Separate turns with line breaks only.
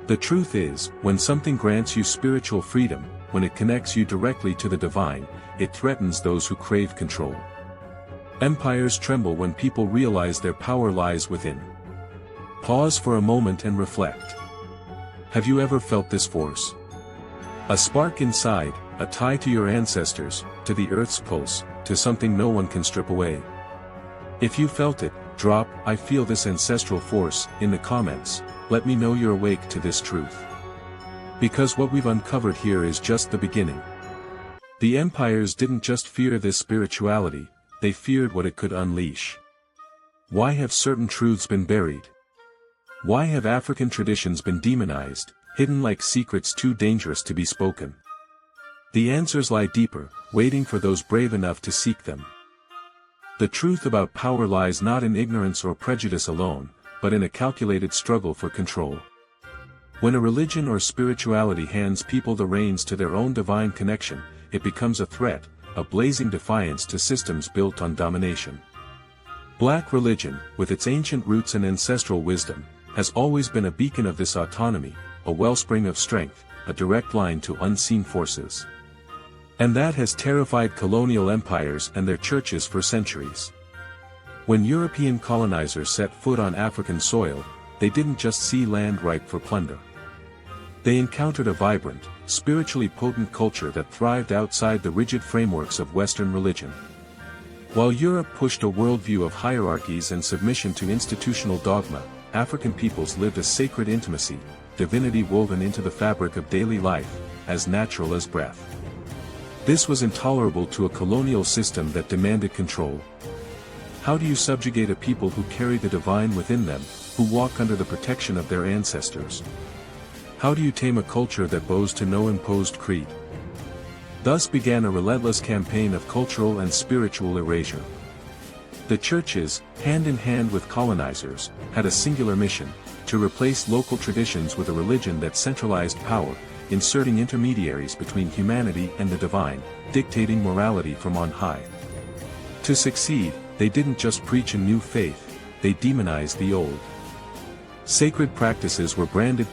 The truth is, when something grants you spiritual freedom, when it connects you directly to the divine, it threatens those who crave control. Empires tremble when people realize their power lies within. Pause for a moment and reflect. Have you ever felt this force? A spark inside, a tie to your ancestors, to the earth's pulse, to something no one can strip away. If you felt it, drop "I feel this ancestral force" in the comments. Let me know you're awake to this truth. Because what we've uncovered here is just the beginning. The empires didn't just fear this spirituality, they feared what it could unleash. Why have certain truths been buried? Why have African traditions been demonized, hidden like secrets too dangerous to be spoken? The answers lie deeper, waiting for those brave enough to seek them. The truth about power lies not in ignorance or prejudice alone, but in a calculated struggle for control. When a religion or spirituality hands people the reins to their own divine connection, it becomes a threat, a blazing defiance to systems built on domination. Black religion, with its ancient roots and ancestral wisdom, has always been a beacon of this autonomy, a wellspring of strength, a direct line to unseen forces. And that has terrified colonial empires and their churches for centuries. When European colonizers set foot on African soil, they didn't just see land ripe for plunder. They encountered a vibrant, spiritually potent culture that thrived outside the rigid frameworks of Western religion. While Europe pushed a worldview of hierarchies and submission to institutional dogma, African peoples lived a sacred intimacy, divinity woven into the fabric of daily life, as natural as breath. This was intolerable to a colonial system that demanded control. How do you subjugate a people who carry the divine within them, who walk under the protection of their ancestors? How do you tame a culture that bows to no imposed creed? Thus began a relentless campaign of cultural and spiritual erasure. The churches, hand in hand with colonizers, had a singular mission: to replace local traditions with a religion that centralized power, inserting intermediaries between humanity and the divine, dictating morality from on high. To succeed, they didn't just preach a new faith, they demonized the old. Sacred practices were branded